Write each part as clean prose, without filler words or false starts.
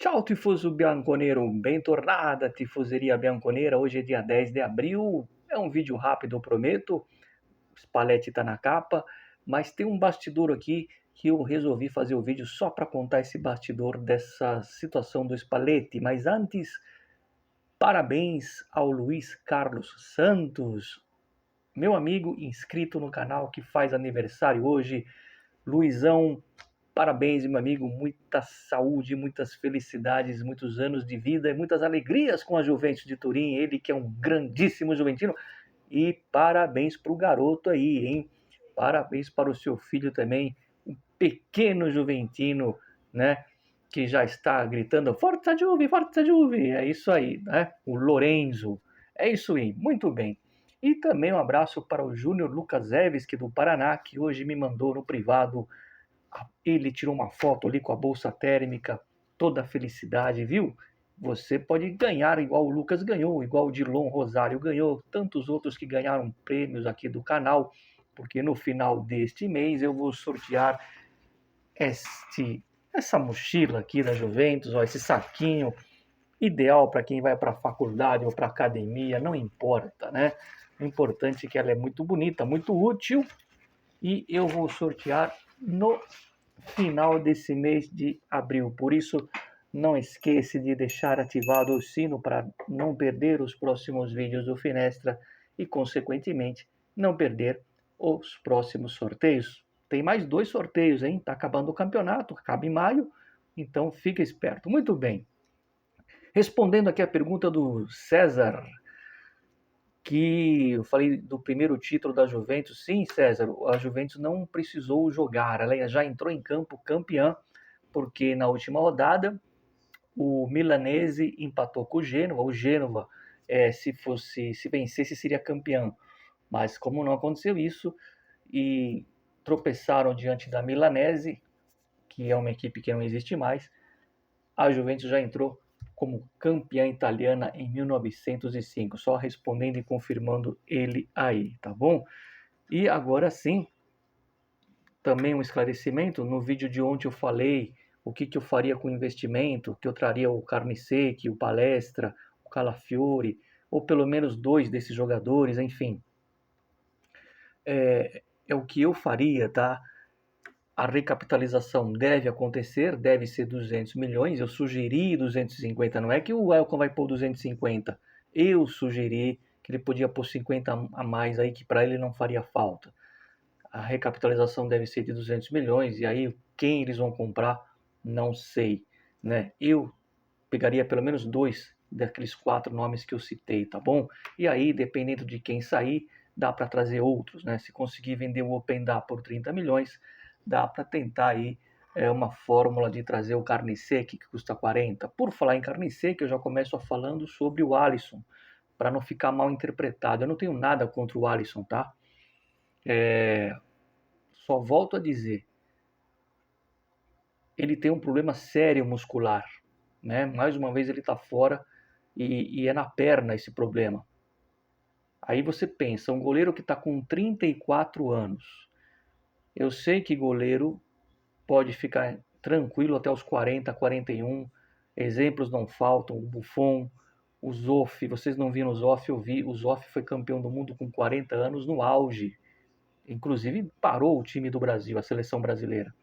Ciao tifoso bianconero, bentornada tifoseria bianconera. Hoje é dia 10 de abril, é um vídeo rápido, eu prometo. O Spalletti tá na capa, mas tem um bastidor aqui que eu resolvi fazer o vídeo só para contar esse bastidor dessa situação do Spalletti. Mas antes, parabéns ao Luiz Carlos Santos, meu amigo inscrito no canal que faz aniversário hoje. Luizão, parabéns, meu amigo, muita saúde, muitas felicidades, muitos anos de vida e muitas alegrias com a Juventus de Turim, ele que é um grandíssimo juventino, e parabéns para o garoto aí, hein? Parabéns para o seu filho também, um pequeno juventino, né? Que já está gritando Forza Juve, é isso aí, né? O Lorenzo, é isso aí, muito bem. E também um abraço para o Júnior Lukaszewski do Paraná, que hoje me mandou no privado. Ele tirou uma foto ali com a bolsa térmica, toda a felicidade, viu? Você pode ganhar igual o Lucas ganhou, igual o Dilon Rosário ganhou, tantos outros que ganharam prêmios aqui do canal, porque no final deste mês eu vou sortear essa mochila aqui da Juventus, ó, esse saquinho ideal para quem vai para a faculdade ou para academia, não importa, né? O importante é que ela é muito bonita, muito útil, e eu vou sortear no final desse mês de abril. Por isso, não esqueça de deixar ativado o sino para não perder os próximos vídeos do Finestra e, consequentemente, não perder os próximos sorteios. Tem mais 2 sorteios, hein? Tá acabando o campeonato, acaba em maio, então fica esperto. Muito bem. Respondendo aqui a pergunta do César, que eu falei do primeiro título da Juventus. Sim, César, a Juventus não precisou jogar, ela já entrou em campo campeã, porque na última rodada o Milanese empatou com o Gênova se vencesse seria campeão, mas como não aconteceu isso e tropeçaram diante da Milanese, que é uma equipe que não existe mais, a Juventus já entrou como campeã italiana em 1905, só respondendo e confirmando ele aí, tá bom? E agora sim, também um esclarecimento, no vídeo de ontem eu falei o que eu faria com o investimento, que eu traria o Carnicer, o Palestra, o Calafiori, ou pelo menos 2 desses jogadores, enfim. É o que eu faria, tá? A recapitalização deve acontecer, deve ser 200 milhões, eu sugeri 250, não é que o Elton vai pôr 250, eu sugeri que ele podia pôr 50 a mais aí, que para ele não faria falta. A recapitalização deve ser de 200 milhões, e aí quem eles vão comprar, não sei, né? Eu pegaria pelo menos 2 daqueles 4 nomes que eu citei, tá bom? E aí, dependendo de quem sair, dá para trazer outros, né? Se conseguir vender o Openda por 30 milhões, dá para tentar aí uma fórmula de trazer o carne seca que custa 40. Por falar em carne seca, eu já começo falando sobre o Alisson, para não ficar mal interpretado. Eu não tenho nada contra o Alisson, tá? Só volto a dizer, ele tem um problema sério muscular, né? Mais uma vez ele está fora e é na perna esse problema. Aí você pensa, um goleiro que está com 34 anos. Eu sei que goleiro pode ficar tranquilo até os 40, 41. Exemplos não faltam. O Buffon, o Zoff. Vocês não viram o Zoff? Eu vi. O Zoff foi campeão do mundo com 40 anos no auge. Inclusive parou o time do Brasil, a seleção brasileira.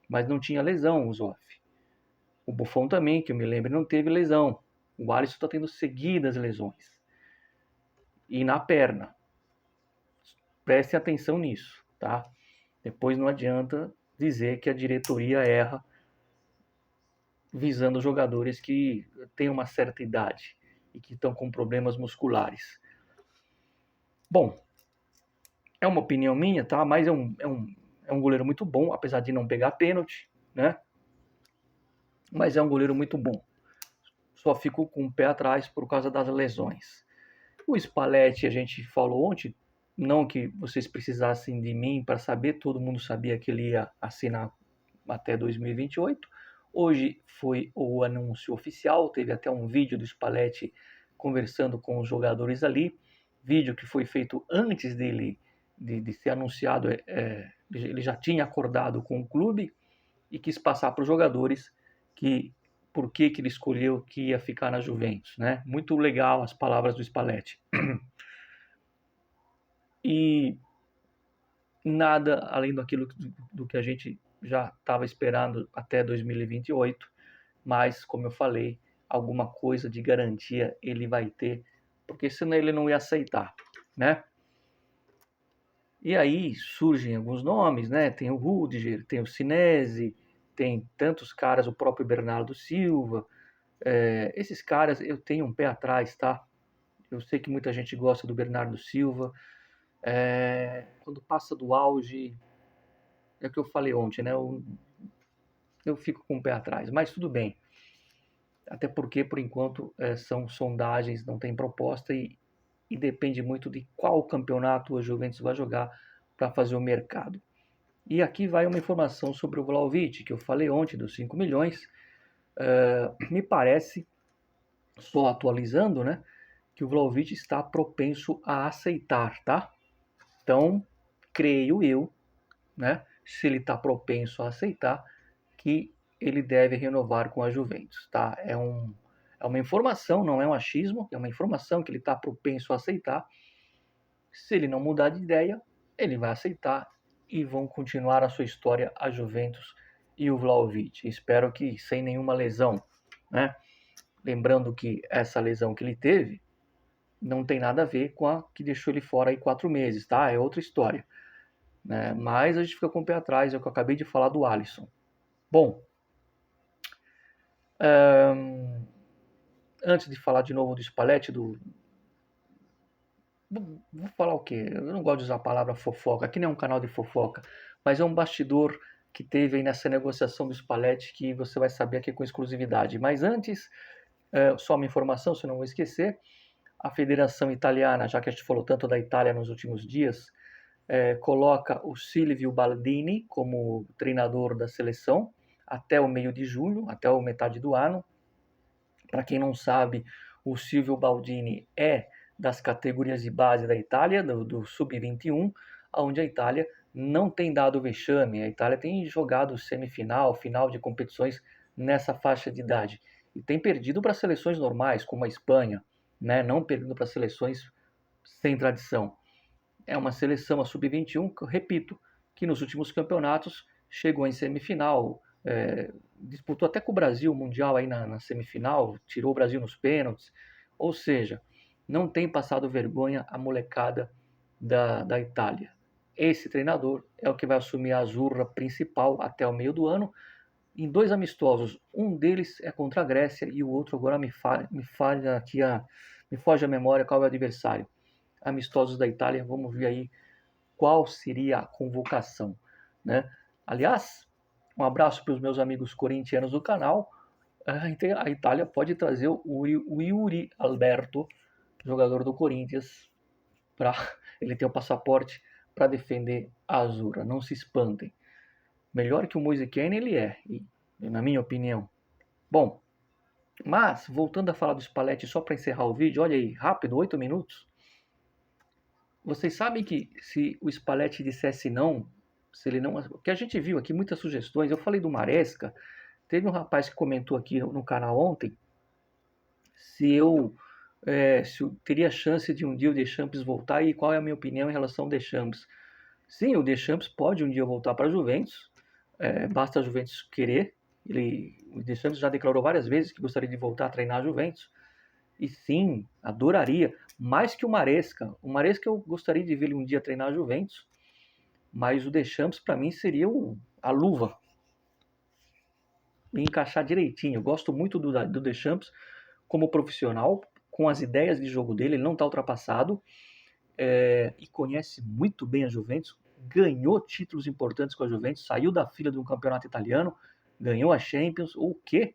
Mas não tinha lesão o Zoff. O Buffon também, que eu me lembro, não teve lesão. O Alisson está tendo seguidas lesões. E na perna. Prestem atenção nisso, tá? Depois não adianta dizer que a diretoria erra visando jogadores que têm uma certa idade e que estão com problemas musculares. Bom, é uma opinião minha, tá? Mas é um goleiro muito bom, apesar de não pegar pênalti, né? Mas é um goleiro muito bom. Só fico com o pé atrás por causa das lesões. O Spalletti, a gente falou ontem, não que vocês precisassem de mim para saber, todo mundo sabia que ele ia assinar até 2028. Hoje foi o anúncio oficial, teve até um vídeo do Spalletti conversando com os jogadores ali, vídeo que foi feito antes dele de ser anunciado, ele já tinha acordado com o clube e quis passar para os jogadores que por que ele escolheu que ia ficar na Juventus, né? Muito legal as palavras do Spalletti. E nada além do que a gente já estava esperando até 2028, mas, como eu falei, alguma coisa de garantia ele vai ter, porque senão ele não ia aceitar, né? E aí surgem alguns nomes, né? Tem o Rudiger, tem o Sinesi, tem tantos caras, o próprio Bernardo Silva. Esses caras eu tenho um pé atrás, tá? Eu sei que muita gente gosta do Bernardo Silva. Quando passa do auge, é o que eu falei ontem, né? Eu fico com o pé atrás, mas tudo bem. Até porque, por enquanto, são sondagens, não tem proposta e depende muito de qual campeonato a Juventus vai jogar para fazer o mercado. E aqui vai uma informação sobre o Vlahovic, que eu falei ontem dos 5 milhões. Me parece, só atualizando, né, que o Vlahovic está propenso a aceitar, tá? Então, creio eu, né, se ele está propenso a aceitar, que ele deve renovar com a Juventus, tá? É uma informação, não é um achismo, é uma informação que ele está propenso a aceitar. Se ele não mudar de ideia, ele vai aceitar e vão continuar a sua história a Juventus e o Vlahovic. Espero que sem nenhuma lesão, né? Lembrando que essa lesão que ele teve não tem nada a ver com a que deixou ele fora aí 4 meses, tá? É outra história, né? Mas a gente fica com o pé atrás, é o que eu acabei de falar do Alisson. Bom, antes de falar de novo do Spalletti, vou falar o quê? Eu não gosto de usar a palavra fofoca, aqui não é um canal de fofoca, mas é um bastidor que teve aí nessa negociação do Spalletti que você vai saber aqui com exclusividade. Mas antes, só uma informação, se eu não vou esquecer, a Federação Italiana, já que a gente falou tanto da Itália nos últimos dias, coloca o Silvio Baldini como treinador da seleção até o meio de julho, até a metade do ano. Para quem não sabe, o Silvio Baldini é das categorias de base da Itália, do Sub-21, onde a Itália não tem dado vexame. A Itália tem jogado semifinal, final de competições nessa faixa de idade. E tem perdido para seleções normais, como a Espanha, né? Não perdendo para seleções sem tradição. É uma seleção, a Sub-21, que eu repito, que nos últimos campeonatos chegou em semifinal, disputou até com o Brasil o Mundial aí na semifinal, tirou o Brasil nos pênaltis. Ou seja, não tem passado vergonha a molecada da Itália. Esse treinador é o que vai assumir a Azzurra principal até o meio do ano, em 2 amistosos. Um deles é contra a Grécia e o outro agora me foge a memória qual é o adversário. Amistosos da Itália, vamos ver aí qual seria a convocação, né? Aliás, um abraço para os meus amigos corintianos do canal. A Itália pode trazer o Yuri Alberto, jogador do Corinthians, para ele ter o passaporte para defender a Azzurra. Não se espantem. Melhor que o Moise Kean ele é, na minha opinião. Bom, mas voltando a falar do Spalletti, só para encerrar o vídeo, olha aí, rápido, 8 minutos. Vocês sabem que se o Spalletti dissesse não, se ele não, porque a gente viu aqui muitas sugestões. Eu falei do Maresca, teve um rapaz que comentou aqui no canal ontem se eu teria chance de um dia o Deschamps voltar e qual é a minha opinião em relação ao Deschamps. Sim, o Deschamps pode um dia voltar para a Juventus, basta a Juventus querer. O Deschamps já declarou várias vezes que gostaria de voltar a treinar a Juventus. E sim, adoraria, mais que o Maresca. O Maresca eu gostaria de ver ele um dia treinar a Juventus, mas o Deschamps para mim seria a luva. Me encaixar direitinho. Eu gosto muito do Deschamps como profissional, com as ideias de jogo dele, ele não está ultrapassado, e conhece muito bem a Juventus, ganhou títulos importantes com a Juventus, saiu da fila de um campeonato italiano, ganhou a Champions, o quê?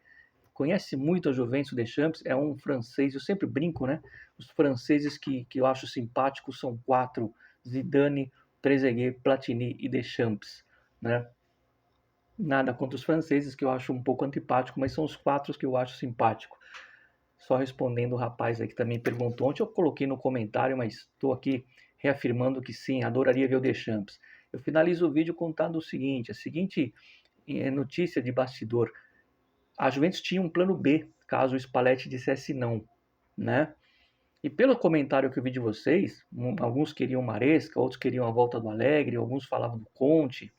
Conhece muito a Juventus, o Deschamps, é um francês, eu sempre brinco, né? Os franceses que eu acho simpáticos são 4, Zidane, Trezeguet, Platini e Deschamps, né? Nada contra os franceses, que eu acho um pouco antipático, mas são os 4 que eu acho simpático. Só respondendo o rapaz aí que também perguntou ontem, eu coloquei no comentário, mas estou aqui reafirmando que sim, adoraria ver o Deschamps. Eu finalizo o vídeo contando o seguinte, a seguinte notícia de bastidor. a Juventus tinha um plano B, caso o Spalletti dissesse não, né? E pelo comentário que eu vi de vocês, alguns queriam Maresca, outros queriam a volta do Allegri, alguns falavam do Conte,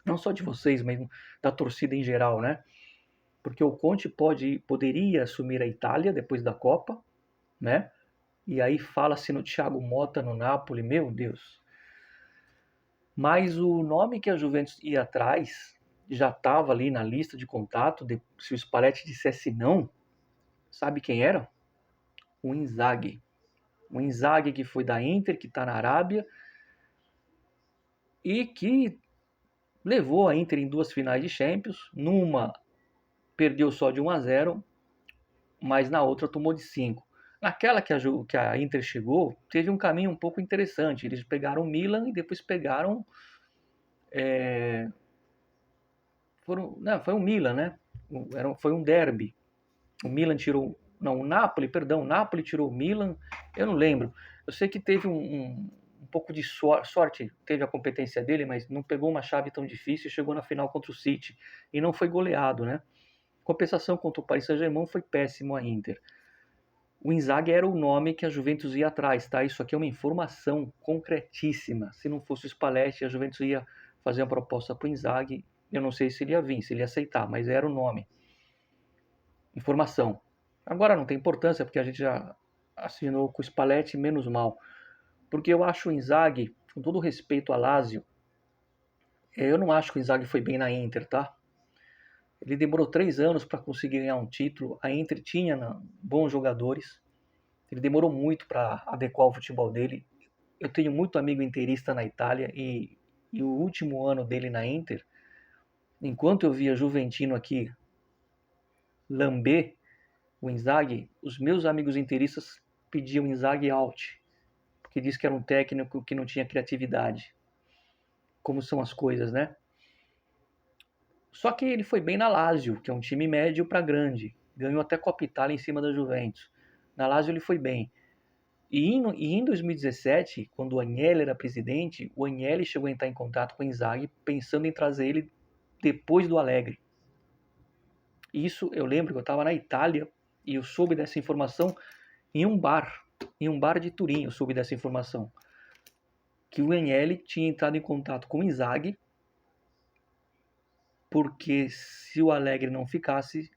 não só de vocês, mas da torcida em geral, né? Porque o Conte poderia assumir a Itália depois da Copa, né? E aí fala-se no Thiago Motta no Napoli, meu Deus. Mas o nome que a Juventus ia atrás já estava ali na lista de contato. Se o Spalletti dissesse não, sabe quem era? O Inzaghi. O Inzaghi que foi da Inter, que está na Arábia, e que levou a Inter em 2 finais de Champions. Numa perdeu só de 1-0, mas na outra tomou de 5. Naquela que a Inter chegou, teve um caminho um pouco interessante. Eles pegaram o Milan e depois pegaram... foi um Milan, né? Foi um derby. O Milan tirou... Não, o Napoli tirou o Milan. Eu não lembro. Eu sei que teve um pouco de sorte, teve a competência dele, mas não pegou uma chave tão difícil e chegou na final contra o City. E não foi goleado, né? Compensação contra o Paris Saint-Germain foi péssimo a Inter. O Inzaghi era o nome que a Juventus ia atrás, tá? Isso aqui é uma informação concretíssima. Se não fosse o Spalletti, a Juventus ia fazer uma proposta para o Inzaghi. Eu não sei se ele ia vir, se ele ia aceitar, mas era o nome. Informação. Agora não tem importância, porque a gente já assinou com o Spalletti, menos mal. Porque eu acho o Inzaghi, com todo respeito a Lazio, eu não acho que o Inzaghi foi bem na Inter, tá? Ele demorou 3 anos para conseguir ganhar um título. A Inter tinha bons jogadores. Ele demorou muito para adequar o futebol dele. Eu tenho muito amigo interista na Itália e o último ano dele na Inter, enquanto eu via Juventino aqui lamber o Inzaghi, os meus amigos interistas pediam Inzaghi out, porque diz que era um técnico que não tinha criatividade. Como são as coisas, né? Só que ele foi bem na Lazio, que é um time médio para grande. Ganhou até Copa Itália em cima da Juventus. Na Lazio ele foi bem. E em 2017, quando o Agnelli era presidente, o Agnelli chegou a entrar em contato com o Inzaghi, pensando em trazer ele depois do Allegri. Isso eu lembro que eu estava na Itália e eu soube dessa informação em um bar de Turim. Eu soube dessa informação, que o Agnelli tinha entrado em contato com o Inzaghi, porque se o Allegri não ficasse,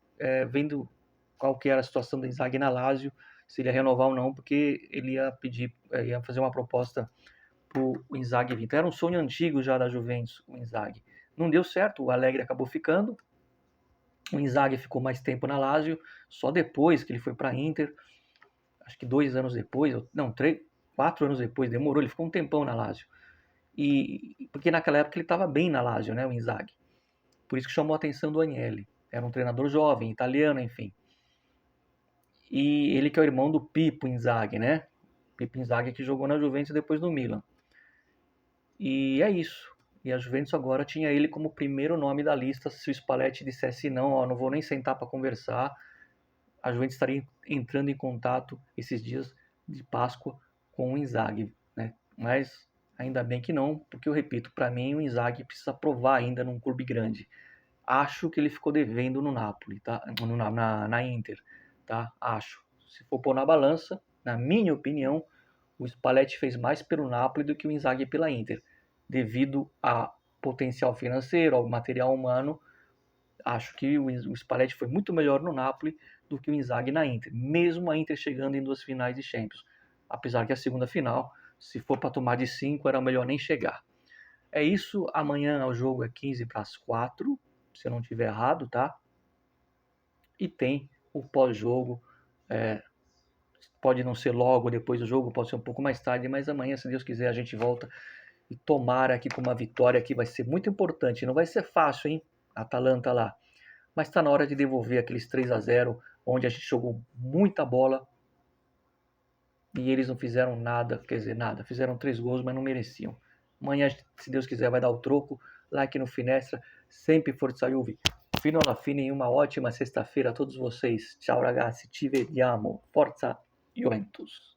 vendo qual que era a situação do Inzaghi na Lazio, se ele ia renovar ou não, porque ele ia pedir, ia fazer uma proposta pro Inzaghi vir. Então era um sonho antigo já da Juventus, o Inzaghi. Não deu certo, o Allegri acabou ficando, o Inzaghi ficou mais tempo na Lazio, só depois que ele foi para a Inter, acho que 2 anos depois, não, 4 anos depois, demorou, ele ficou um tempão na Lazio. Porque naquela época ele estava bem na Lazio, né, o Inzaghi. Por isso que chamou a atenção do Agnelli. Era um treinador jovem, italiano, enfim. E ele que é o irmão do Pippo Inzaghi, né? Pippo Inzaghi que jogou na Juventus e depois no Milan. E é isso. E a Juventus agora tinha ele como primeiro nome da lista. Se o Spalletti dissesse não, ó, não vou nem sentar para conversar, a Juventus estaria entrando em contato esses dias de Páscoa com o Inzaghi, né? Mas ainda bem que não, porque eu repito, para mim o Inzaghi precisa provar ainda num clube grande. Acho que ele ficou devendo no Napoli, tá? Na Inter, tá? Acho. Se for pôr na balança, na minha opinião, o Spalletti fez mais pelo Napoli do que o Inzaghi pela Inter, devido a potencial financeiro, ao material humano. Acho que o Spalletti foi muito melhor no Napoli do que o Inzaghi na Inter, mesmo a Inter chegando em 2 finais de Champions. Apesar que a segunda final, se for para tomar de 5, era melhor nem chegar. É isso, amanhã o jogo é 15 para as 4, se eu não estiver errado, tá? E tem o pós-jogo, pode não ser logo depois do jogo, pode ser um pouco mais tarde, mas amanhã, se Deus quiser, a gente volta e tomara aqui com uma vitória que vai ser muito importante. Não vai ser fácil, hein? Atalanta lá. Mas está na hora de devolver aqueles 3-0, onde a gente jogou muita bola e eles não fizeram nada, quer dizer, nada. Fizeram 3 gols, mas não mereciam. Amanhã, se Deus quiser, vai dar o troco. Like no Finestra, sempre Forza Juve. Fino alla fine, uma ótima sexta-feira a todos vocês. Ciao ragazzi, ci vediamo. Forza Juventus.